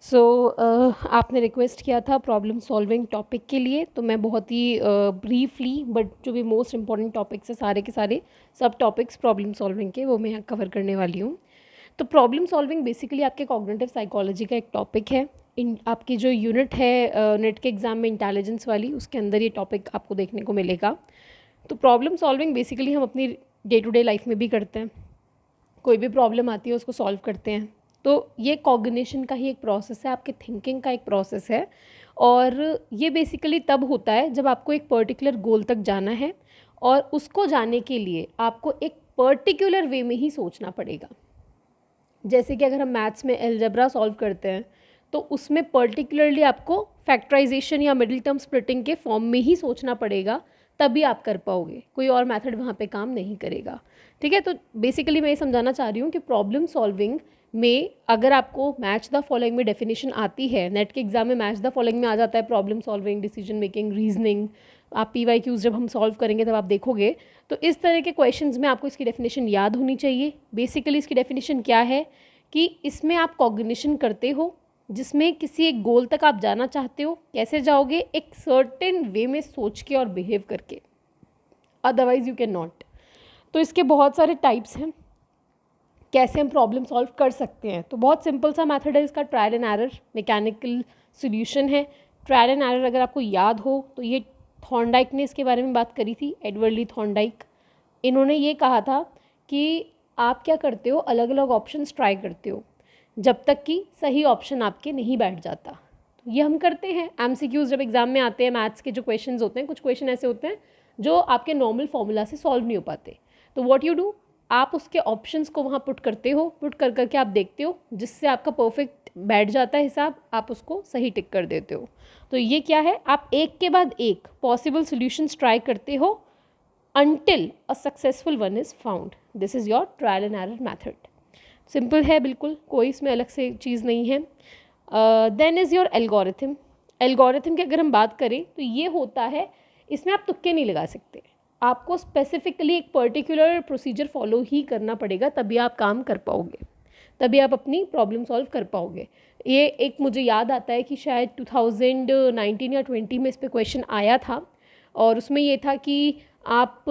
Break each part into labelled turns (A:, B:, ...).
A: सो आपने रिक्वेस्ट किया था प्रॉब्लम सॉल्विंग टॉपिक के लिए, तो मैं बहुत ही ब्रीफली बट जो भी मोस्ट इम्पॉर्टेंट टॉपिक्स है सारे के सारे सब टॉपिक्स प्रॉब्लम सॉल्विंग के वो मैं यहाँ कवर करने वाली हूँ। तो प्रॉब्लम सॉल्विंग बेसिकली आपके कॉग्निटिव साइकोलॉजी का एक टॉपिक है। इन आपकी जो यूनिट है नेट के एग्ज़ाम में इंटेलिजेंस वाली, उसके अंदर ये टॉपिक आपको देखने को मिलेगा। तो प्रॉब्लम सॉल्विंग बेसिकली हम अपनी डे टू डे लाइफ में भी करते हैं। कोई भी प्रॉब्लम आती है उसको सॉल्व करते हैं। तो ये कॉग्निशन का ही एक प्रोसेस है, आपके थिंकिंग का एक प्रोसेस है। और ये बेसिकली तब होता है जब आपको एक पर्टिकुलर गोल तक जाना है और उसको जाने के लिए आपको एक पर्टिकुलर वे में ही सोचना पड़ेगा। जैसे कि अगर हम मैथ्स में अलजेब्रा सॉल्व करते हैं तो उसमें पर्टिकुलरली आपको फैक्टराइजेशन या मिडिल टर्म स्प्लिटिंग के फॉर्म में ही सोचना पड़ेगा, तभी आप कर पाओगे। कोई और मेथड वहाँ पे काम नहीं करेगा। ठीक है, तो बेसिकली मैं ये समझाना चाह रही हूँ कि प्रॉब्लम सॉल्विंग में अगर आपको मैच द फॉलोइंग में डेफिनेशन आती है, नेट के एग्जाम में मैच द फॉलोइंग में आ जाता है problem solving, decision making, reasoning. आप PYQs जब हम सॉल्व करेंगे तब आप देखोगे, तो इस तरह के क्वेश्चंस में आपको इसकी डेफिनेशन याद होनी चाहिए। बेसिकली इसकी डेफिनेशन क्या है कि इसमें आप कॉग्निशन करते हो, जिसमें किसी एक गोल तक आप जाना चाहते हो। कैसे जाओगे? एक सर्टेन वे में सोच के और बिहेव करके, अदरवाइज यू कैन नॉट। तो इसके बहुत सारे टाइप्स हैं कैसे हम प्रॉब्लम सॉल्व कर सकते हैं। तो बहुत सिंपल सा मेथड है इसका, trial and error mechanical solution है। ट्रायल एंड एरर अगर आपको याद हो तो ये थॉर्नडाइक ने इसके बारे में बात करी थी, एडवर्ड ली थॉर्नडाइक। इन्होंने ये कहा था कि आप क्या करते हो, अलग अलग ऑप्शंस ट्राई करते हो जब तक कि सही ऑप्शन आपके नहीं बैठ जाता। तो ये हम करते हैं। MCQs जब एग्जाम में आते हैं, मैथ्स के जो क्वेश्चंस होते हैं, कुछ क्वेश्चन ऐसे होते हैं जो आपके नॉर्मल फॉर्मूला से सॉल्व नहीं हो पाते। तो व्हाट यू डू, आप उसके ऑप्शंस को वहाँ पुट करते हो, पुट कर करके आप देखते हो, जिससे आपका परफेक्ट बैठ जाता है हिसाब, आप उसको सही टिक कर देते हो। तो ये क्या है, आप एक के बाद एक पॉसिबल सोल्यूशंस ट्राई करते हो until a successful one is found. This is your trial and error method. Simple है बिल्कुल, कोई इसमें अलग से चीज़ नहीं है। Then is your algorithm. Algorithm की अगर हम बात करें तो ये होता है, इसमें आप तुक्के नहीं लगा सकते, आपको स्पेसिफिकली एक पर्टिकुलर प्रोसीजर फॉलो ही करना पड़ेगा, तभी आप काम कर पाओगे, तभी आप अपनी प्रॉब्लम सॉल्व कर पाओगे। ये एक मुझे याद आता है कि शायद 2019 या 20 में इस पर क्वेश्चन आया था, और उसमें ये था कि आप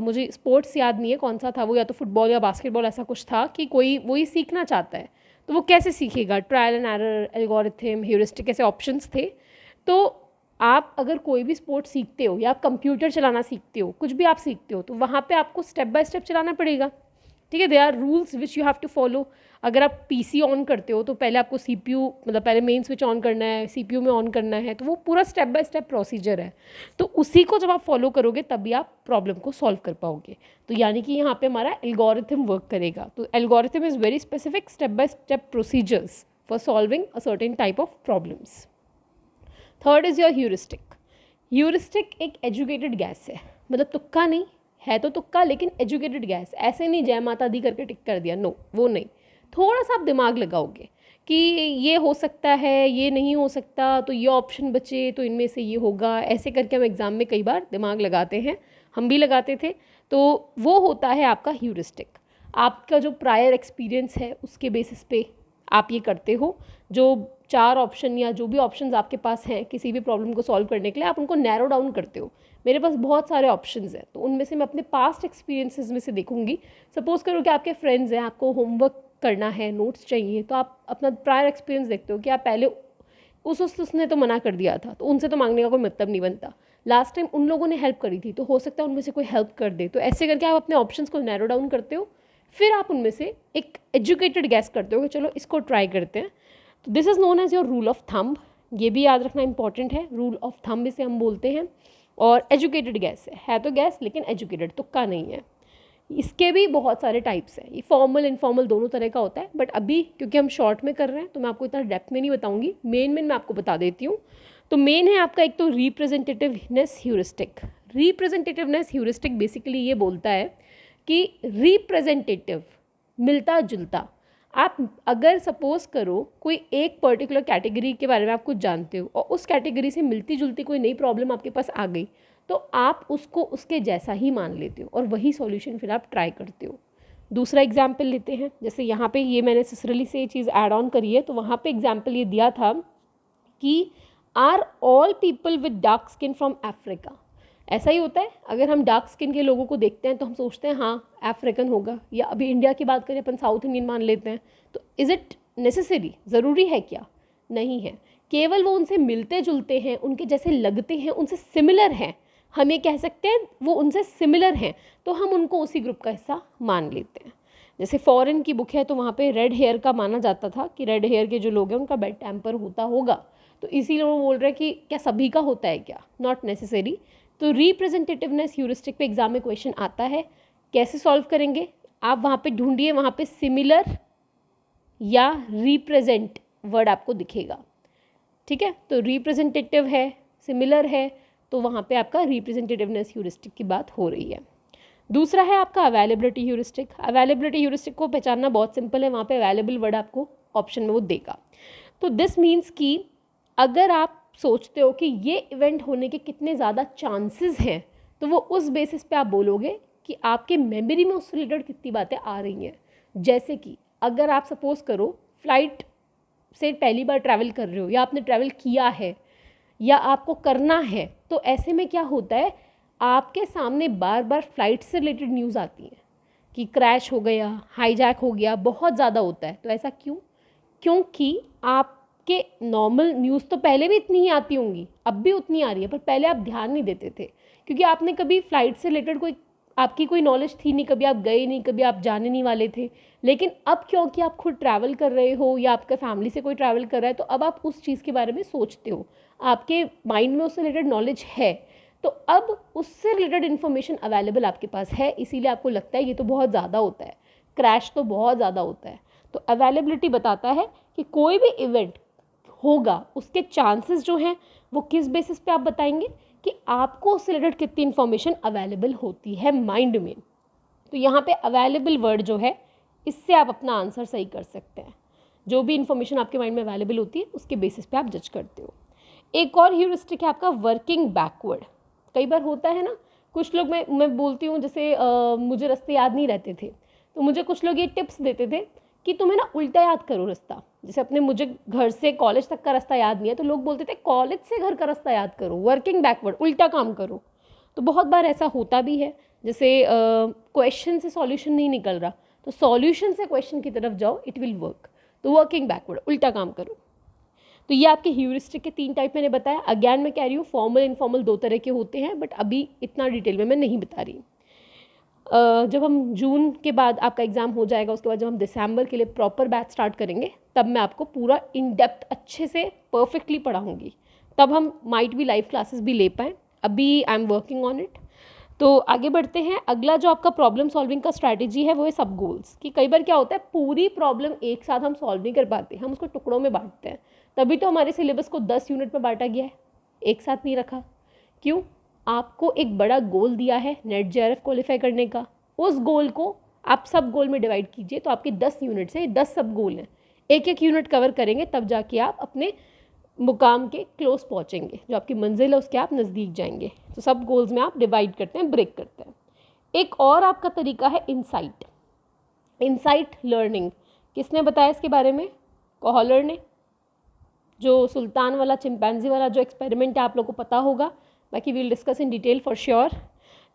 A: मुझे स्पोर्ट्स याद नहीं है कौन सा था वो, या तो फुटबॉल या बास्केटबॉल, ऐसा कुछ था कि कोई वही सीखना चाहता है तो वो कैसे सीखेगा। Trial and error, algorithm, heuristic, ऐसे ऑप्शंस थे। तो आप अगर कोई भी स्पोर्ट सीखते हो या आप कंप्यूटर चलाना सीखते हो, कुछ भी आप सीखते हो, तो वहाँ पे आपको स्टेप बाय स्टेप चलाना पड़ेगा। ठीक है, they are rules which you have to follow. अगर आप PC ऑन करते हो तो पहले आपको CPU, मतलब पहले मेन स्विच ऑन करना है, CPU में ऑन करना है, तो वो पूरा स्टेप बाय स्टेप प्रोसीजर है। तो उसी को जब आप फॉलो करोगे तभी आप प्रॉब्लम को सॉल्व कर पाओगे। तो यानी कि यहाँ पे हमारा एल्गोरिथम वर्क करेगा। तो algorithm is very specific step by step procedures for solving a certain type of problems. Third is your heuristic. Heuristic एक एजुकेटेड गैस है, मतलब तुक्का नहीं है, तो तुक्का लेकिन एजुकेटेड गैस। ऐसे नहीं जय माता दी करके टिक कर दिया, नो, वो नहीं। थोड़ा सा आप दिमाग लगाओगे कि ये हो सकता है, ये नहीं हो सकता, तो ये ऑप्शन बचे तो इनमें से ये होगा, ऐसे करके हम एग्ज़ाम में कई बार दिमाग लगाते हैं, हम भी लगाते थे। तो वो होता है आपका ह्यूरिस्टिक। आपका जो प्रायर एक्सपीरियंस है उसके बेसिस पे आप ये करते हो। जो 4 ऑप्शन या जो भी ऑप्शंस आपके पास हैं किसी भी प्रॉब्लम को सॉल्व करने के लिए, आप उनको नैरो डाउन करते हो। मेरे पास बहुत सारे ऑप्शंस हैं, तो उनमें से मैं अपने पास्ट एक्सपीरियंसेस में से देखूंगी। सपोज करो कि आपके फ्रेंड्स हैं, आपको होमवर्क करना है, नोट्स चाहिए, तो आप अपना प्रायर एक्सपीरियंस देखते हो कि आप पहले उसने तो मना कर दिया था, तो उनसे तो मांगने का कोई मतलब नहीं बनता। लास्ट टाइम उन लोगों ने हेल्प करी थी, तो हो सकता है उनमें से कोई हेल्प कर दे। तो ऐसे करके आप अपने ऑप्शंस को नैरो डाउन करते हो, फिर आप उनमें से एक एजुकेटेड गैस करते हो कि चलो इसको ट्राई करते हैं। तो this is known as your rule of thumb. ये भी याद रखना इंपॉर्टेंट है, रूल ऑफ थंब इसे हम बोलते हैं। और एजुकेटेड गैस है तो गैस, लेकिन एजुकेटेड, तुक्का नहीं है। इसके भी बहुत सारे टाइप्स हैं, ये फॉर्मल इनफॉर्मल दोनों तरह का होता है, बट अभी क्योंकि हम शॉर्ट में कर रहे हैं तो मैं आपको इतना डेप्थ में नहीं बताऊंगी, मेन मैं आपको बता देती हूँ। तो मेन है आपका एक तो representativeness heuristic. Representativeness heuristic basically ये बोलता है कि रिप्रेजेंटेटिव, मिलता जुलता। आप अगर सपोज करो कोई एक पर्टिकुलर कैटेगरी के बारे में आप कुछ जानते हो और उस कैटेगरी से मिलती जुलती कोई नई प्रॉब्लम आपके पास आ गई, तो आप उसको उसके जैसा ही मान लेते हो और वही सॉल्यूशन फिर आप ट्राई करते हो। दूसरा एग्जाम्पल लेते हैं, जैसे यहाँ पे ये मैंने सिसरली से ये चीज़ ऐड ऑन करी है, तो वहाँ पे एग्जाम्पल ये दिया था कि are all people with dark skin from Africa. ऐसा ही होता है, अगर हम डार्क स्किन के लोगों को देखते हैं तो हम सोचते हैं हाँ अफ्रीकन होगा, या अभी इंडिया की बात करें अपन साउथ इंडियन मान लेते हैं, तो इज़ इट नेसेसरी, ज़रूरी है क्या? नहीं है, केवल वो उनसे मिलते जुलते हैं, उनके जैसे लगते हैं, उनसे सिमिलर हैं, हम ये कह सकते हैं वो उनसे सिमिलर हैं, तो हम उनको उसी ग्रुप का हिस्सा मान लेते हैं। जैसे फॉरेन की बुक है तो वहाँ पे रेड हेयर का माना जाता था कि रेड हेयर के जो लोग हैं उनका बैड टेम्पर होता होगा, तो इसीलिए वो बोल रहे हैं कि क्या सभी का होता है क्या? Not necessary. तो रिप्रेजेंटेटिवनेस ह्यूरिस्टिक पे एग्जाम में क्वेश्चन आता है, कैसे सॉल्व करेंगे? आप वहाँ पे ढूंढिए, वहाँ पे सिमिलर या रिप्रेजेंट वर्ड आपको दिखेगा, ठीक है? तो रिप्रेजेंटेटिव है, सिमिलर है, तो वहाँ पे आपका रिप्रेजेंटेटिवनेस ह्यूरिस्टिक की बात हो रही है। दूसरा है आपका अवेलेबिलिटी ह्यूरिस्टिक। अवेलेबिलिटी ह्यूरिस्टिक को पहचानना बहुत सिंपल है, वहाँ पे अवेलेबल वर्ड आपको ऑप्शन में वो देगा। तो दिस मीन्स कि अगर आप सोचते हो कि ये इवेंट होने के कितने ज़्यादा चांसेस हैं, तो वो उस बेसिस पे आप बोलोगे कि आपके मेमोरी में उससे रिलेटेड कितनी बातें आ रही हैं। जैसे कि अगर आप सपोज़ करो फ्लाइट से पहली बार ट्रैवल कर रहे हो, या आपने ट्रैवल किया है या आपको करना है, तो ऐसे में क्या होता है, आपके सामने बार बार फ्लाइट से रिलेटेड न्यूज़ आती हैं कि क्रैश हो गया, हाईजैक हो गया, बहुत ज़्यादा होता है। तो ऐसा क्यों? क्योंकि आपके नॉर्मल न्यूज़ तो पहले भी इतनी ही आती होंगी, अब भी उतनी आ रही है, पर पहले आप ध्यान नहीं देते थे क्योंकि आपने कभी फ्लाइट से रिलेटेड कोई आपकी कोई नॉलेज थी नहीं, कभी आप गए नहीं, कभी आप जाने नहीं वाले थे। लेकिन अब क्योंकि आप खुद ट्रैवल कर रहे हो या आपके फैमिली से कोई ट्रैवल कर रहा है, तो अब आप उस चीज़ के बारे में सोचते हो, आपके माइंड में उससे रिलेटेड नॉलेज है, तो अब उससे रिलेटेड इन्फॉर्मेशन अवेलेबल आपके पास है, इसीलिए आपको लगता है ये तो बहुत ज़्यादा होता है, क्रैश तो बहुत ज़्यादा होता है। तो अवेलेबिलिटी बताता है कि कोई भी इवेंट होगा उसके चांसेस जो हैं वो किस बेसिस पे आप बताएंगे कि आपको उससे रिलेटेड कितनी इन्फॉर्मेशन अवेलेबल होती है माइंड में। तो यहाँ पे अवेलेबल वर्ड जो है, इससे आप अपना आंसर सही कर सकते हैं। जो भी इन्फॉर्मेशन आपके माइंड में अवेलेबल होती है उसके बेसिस पे आप जज करते हो। एक और ह्यूरिस्टिक है आपका वर्किंग बैकवर्ड। कई बार होता है ना, कुछ लोग, मैं बोलती हूँ, जैसे मुझे रास्ते याद नहीं रहते थे, तो मुझे कुछ लोग ये टिप्स देते थे कि तुम्हें ना उल्टा याद करो रास्ता। जैसे अपने मुझे घर से कॉलेज तक का रास्ता याद नहीं है, तो लोग बोलते थे कॉलेज से घर का रास्ता याद करो, वर्किंग बैकवर्ड, उल्टा काम करो। तो बहुत बार ऐसा होता भी है, जैसे क्वेश्चन से सॉल्यूशन नहीं निकल रहा, तो सॉल्यूशन से क्वेश्चन की तरफ जाओ, इट विल वर्क। तो वर्किंग बैकवर्ड, उल्टा काम करो। तो ये आपके ह्यूरिस्टिक के 3 टाइप मैंने बताया। अगेन मैं कह रही हूँ फॉर्मल इनफॉर्मल 2 तरह के होते हैं, बट अभी इतना डिटेल में मैं नहीं बता रही। जब हम जून के बाद आपका एग्ज़ाम हो जाएगा, उसके बाद जब हम दिसंबर के लिए प्रॉपर बैच स्टार्ट करेंगे, तब मैं आपको पूरा इन डेप्थ अच्छे से परफेक्टली पढ़ाऊँगी, तब हम माइट भी लाइव क्लासेस भी ले पाएँ। अभी I am working on it. तो आगे बढ़ते हैं। अगला जो आपका प्रॉब्लम सॉल्विंग का स्ट्रैटेजी है वो है सब गोल्स। कि कई बार क्या होता है, पूरी प्रॉब्लम एक साथ हम सॉल्व नहीं कर पाते, हम उसको टुकड़ों में बांटते हैं। तभी तो हमारे सिलेबस को 10 यूनिट में बांटा गया है, एक साथ नहीं रखा। क्यों? आपको एक बड़ा गोल दिया है नेट जेआरएफ क्वालिफाई करने का, उस गोल को आप सब गोल में डिवाइड कीजिए, तो आपके 10 यूनिट से 10 सब गोल हैं, एक एक यूनिट कवर करेंगे तब जाके आप अपने मुकाम के क्लोज पहुंचेंगे, जो आपकी मंजिल है उसके आप नज़दीक जाएंगे। तो सब गोल्स में आप डिवाइड करते हैं, ब्रेक करते हैं। एक और आपका तरीका है इंसाइट लर्निंग। किसने बताया इसके बारे में? कोहलर ने। जो सुल्तान वाला चिंपैंजी वाला जो एक्सपेरिमेंट है आप लोगों को पता होगा, बाकी we'll discuss in detail for sure.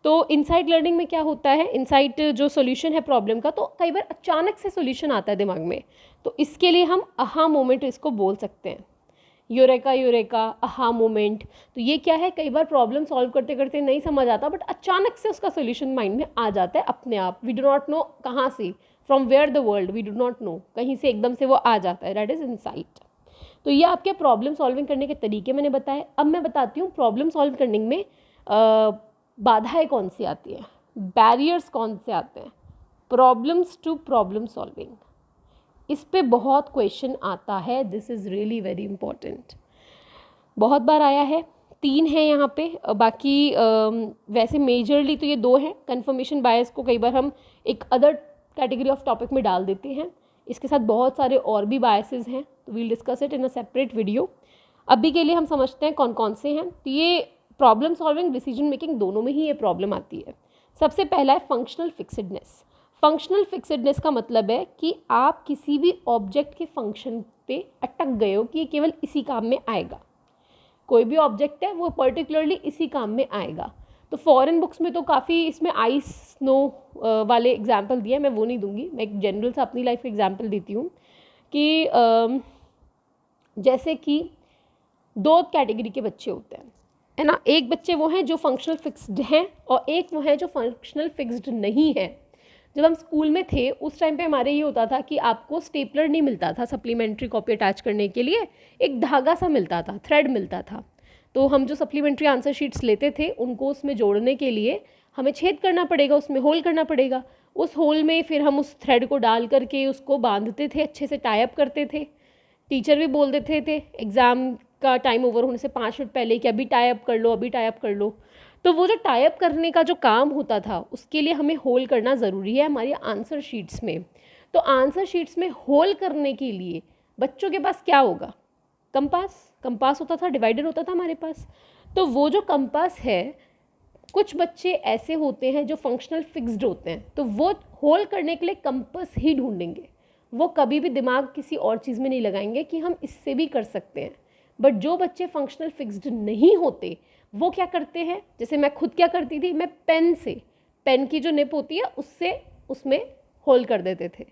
A: तो इनसाइट लर्निंग में क्या होता है, इनसाइट जो सॉल्यूशन है प्रॉब्लम का, तो कई बार अचानक से सॉल्यूशन आता है दिमाग में, तो इसके लिए हम आहा मोमेंट इसको बोल सकते हैं। Eureka, aha moment. तो ये क्या है, कई बार प्रॉब्लम सॉल्व करते करते नहीं समझ आता, बट अचानक से उसका सोल्यूशन माइंड में आ जाता है अपने आप। वी डू नॉट नो कहाँ से, from where the world we do not know, कहीं से एकदम से वो आ जाता है, दैट इज इनसाइट। तो ये आपके प्रॉब्लम सॉल्विंग करने के तरीके मैंने बताए। अब मैं बताती हूँ प्रॉब्लम सॉल्व करने में बाधाएं कौन सी आती हैं, बैरियर्स कौन से आते हैं, प्रॉब्लम्स टू प्रॉब्लम सॉल्विंग। इस पे बहुत क्वेश्चन आता है, this is really very important. बहुत बार आया है, 3 हैं यहाँ पे, बाकी वैसे मेजरली तो ये 2 हैं। कन्फर्मेशन बायस को कई बार हम एक अदर कैटेगरी ऑफ टॉपिक में डाल देते हैं, इसके साथ बहुत सारे और भी बायसेस हैं, तो we'll discuss it in a separate video. अभी के लिए हम समझते हैं कौन कौन से हैं। तो ये प्रॉब्लम सॉल्विंग, डिसीजन मेकिंग, दोनों में ही ये प्रॉब्लम आती है। सबसे पहला है फंक्शनल फिक्सिडनेस। फंक्शनल फिक्सेडनेस का मतलब है कि आप किसी भी ऑब्जेक्ट के फंक्शन पे अटक गए हो कि ये केवल इसी काम में आएगा। कोई भी ऑब्जेक्ट है वो पर्टिकुलरली इसी काम में आएगा। तो फॉरेन बुक्स में तो काफ़ी इसमें आइस स्नो वाले एग्जाम्पल दिए, मैं वो नहीं दूंगी, मैं एक जनरल सा अपनी लाइफ एग्जाम्पल देती हूँ कि जैसे कि दो कैटेगरी के बच्चे होते हैं, है ना। एक बच्चे वो हैं जो फंक्शनल फिक्स्ड हैं और एक वो हैं जो फंक्शनल फिक्स्ड नहीं है। जब हम स्कूल में थे उस टाइम पे हमारे ये होता था कि आपको स्टेपलर नहीं मिलता था सप्लीमेंट्री कॉपी अटैच करने के लिए, एक धागा सा मिलता था, थ्रेड मिलता था। तो हम जो सप्लीमेंट्री आंसर शीट्स लेते थे उनको उसमें जोड़ने के लिए हमें छेद करना पड़ेगा, उसमें होल करना पड़ेगा। उस होल में फिर हम उस थ्रेड को डाल करके उसको बांधते थे, अच्छे से टाई अप करते थे। टीचर भी बोल देते थे एग्ज़ाम का टाइम ओवर होने से 5 मिनट पहले कि अभी टाई अप कर लो, अभी टाई अप कर लो। तो वो जो टाई अप करने का जो काम होता था उसके लिए हमें होल करना ज़रूरी है हमारी आंसर शीट्स में। तो आंसर शीट्स में होल करने के लिए बच्चों के पास क्या होगा? कंपास होता था, डिवाइडर होता था हमारे पास। तो वो जो कंपास है, कुछ बच्चे ऐसे होते हैं जो फंक्शनल फिक्स्ड होते हैं, तो वो होल करने के लिए कंपास ही ढूंढेंगे, वो कभी भी दिमाग किसी और चीज़ में नहीं लगाएंगे कि हम इससे भी कर सकते हैं। बट जो बच्चे फंक्शनल फिक्स्ड नहीं होते वो क्या करते हैं, जैसे मैं खुद क्या करती थी, मैं पेन की जो निप होती है उससे उसमें होल कर देते थे।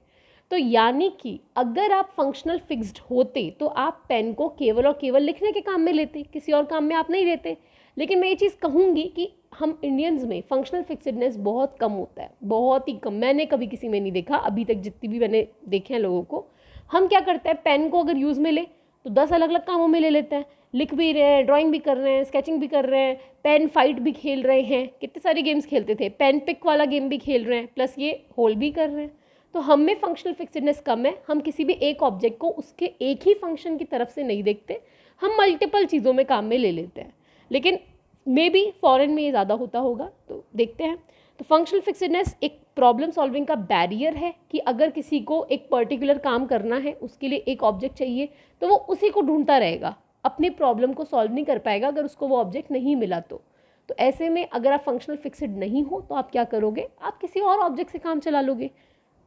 A: तो यानी कि अगर आप फंक्शनल फिक्स्ड होते तो आप पेन को केवल और केवल लिखने के काम में लेते, किसी और काम में आप नहीं लेते। लेकिन मैं ये चीज़ कहूँगी कि हम इंडियंस में फंक्शनल फिक्सेडनेस बहुत कम होता है, बहुत ही कम। मैंने कभी किसी में नहीं देखा अभी तक, जितनी भी मैंने देखे हैं लोगों को। हम क्या करते हैं, पेन को अगर यूज़ में ले तो 10 अलग अलग कामों में ले लेते हैं, लिख भी रहे हैं, ड्राइंग भी कर रहे हैं, स्केचिंग भी कर रहे हैं, पेन फाइट भी खेल रहे हैं, कितने सारे गेम्स खेलते थे, पेन पिक वाला गेम भी खेल रहे हैं, प्लस ये होल भी कर रहे हैं। तो हम में फंक्शनल फिक्सेडनेस कम है, हम किसी भी एक ऑब्जेक्ट को उसके एक ही फंक्शन की तरफ से नहीं देखते, हम मल्टीपल चीज़ों में काम में ले लेते हैं। लेकिन मे बी फॉरेन में ये ज़्यादा होता होगा, तो देखते हैं। तो फंक्शनल फिक्सेडनेस एक प्रॉब्लम सॉल्विंग का बैरियर है कि अगर किसी को एक पर्टिकुलर काम करना है, उसके लिए एक ऑब्जेक्ट चाहिए, तो वो उसी को ढूंढता रहेगा, अपनी प्रॉब्लम को सॉल्व नहीं कर पाएगा अगर उसको वो ऑब्जेक्ट नहीं मिला तो। ऐसे में अगर आप फंक्शनल फिक्सेड नहीं हो तो आप क्या करोगे, आप किसी और ऑब्जेक्ट से काम चला लोगे।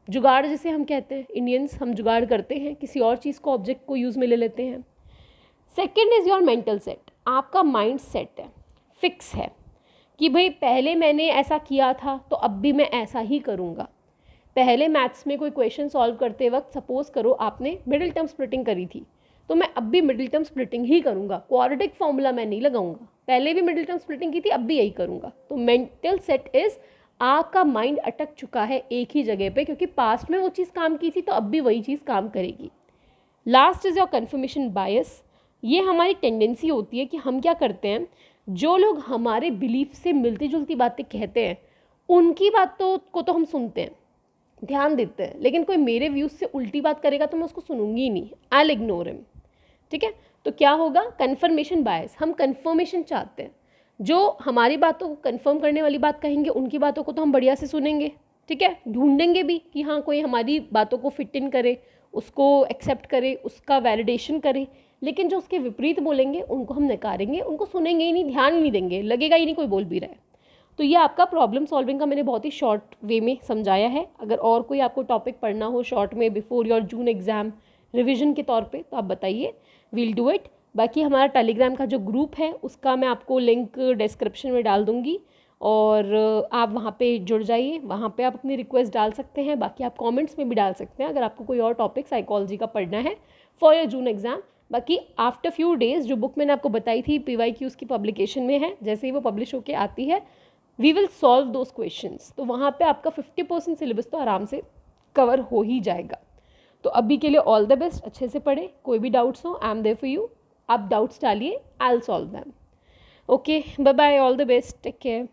A: जुगाड़ जिसे हम कहते हैं, इंडियंस हम जुगाड़ करते हैं, किसी और चीज़ को ऑब्जेक्ट को यूज़ में ले लेते हैं। Second is your mental set. आपका माइंड सेट है, फिक्स है कि भाई पहले मैंने ऐसा किया था तो अब भी मैं ऐसा ही करूँगा। पहले मैथ्स में कोई क्वेश्चन सॉल्व करते वक्त सपोज करो आपने मिडिल टर्म स्प्लिटिंग करी थी, तो मैं अब भी मिडिल टर्म स्प्लिटिंग ही करूँगा, क्वाड्रेटिक फॉर्मूला मैं नहीं लगाऊंगा। पहले भी मिडिल टर्म स्प्लिटिंग की थी, अब भी यही करूँगा। तो मेंटल सेट इज़ आपका माइंड अटक चुका है एक ही जगह पे, क्योंकि पास्ट में वो चीज़ काम की थी तो अब भी वही चीज़ काम करेगी। लास्ट इज़ योर कन्फर्मेशन बायस। ये हमारी टेंडेंसी होती है कि हम क्या करते हैं, जो लोग हमारे बिलीफ से मिलती जुलती बातें कहते हैं उनकी बातों को तो हम सुनते हैं, ध्यान देते हैं, लेकिन कोई मेरे व्यूज़ से उल्टी बात करेगा तो मैं उसको सुनूंगी ही नहीं, आई विल इग्नोर हिम। ठीक है, तो क्या होगा, कन्फर्मेशन बायस। हम कन्फर्मेशन चाहते हैं, जो हमारी बातों को कन्फर्म करने वाली बात कहेंगे उनकी बातों को तो हम बढ़िया से सुनेंगे, ठीक है, ढूंढेंगे भी कि हाँ कोई हमारी बातों को फिट इन करे, उसको एक्सेप्ट करे, उसका वैलिडेशन करे। लेकिन जो उसके विपरीत बोलेंगे उनको हम नकारेंगे, उनको सुनेंगे ही नहीं, ध्यान नहीं देंगे, लगेगा ही नहीं कोई बोल भी रहा है। तो ये आपका प्रॉब्लम सॉल्विंग का मैंने बहुत ही शॉर्ट वे में समझाया है। अगर और कोई आपको टॉपिक पढ़ना हो शॉर्ट में before your June exam revision के तौर पे तो आप बताइए, वील डू इट। बाकी हमारा टेलीग्राम का जो ग्रुप है उसका मैं आपको लिंक डिस्क्रिप्शन में डाल दूँगी और आप वहाँ पे जुड़ जाइए, वहाँ पे आप अपनी रिक्वेस्ट डाल सकते हैं। बाकी आप कमेंट्स में भी डाल सकते हैं अगर आपको कोई और टॉपिक साइकोलॉजी का पढ़ना है फॉर योर जून एग्ज़ाम। बाकी आफ्टर फ्यू डेज़ जो बुक मैंने आपको बताई थी PYQs की पब्लिकेशन में है, जैसे ही वो पब्लिश होकर आती है we will solve those questions. तो वहाँ पे आपका 50% सिलेबस तो आराम से कवर हो ही जाएगा। तो अभी के लिए ऑल द बेस्ट, अच्छे से पढ़े, कोई भी डाउट्स हो I am there for you, आप डाउट्स डालिए, I will solve them. Okay, bye bye, all the best, take care.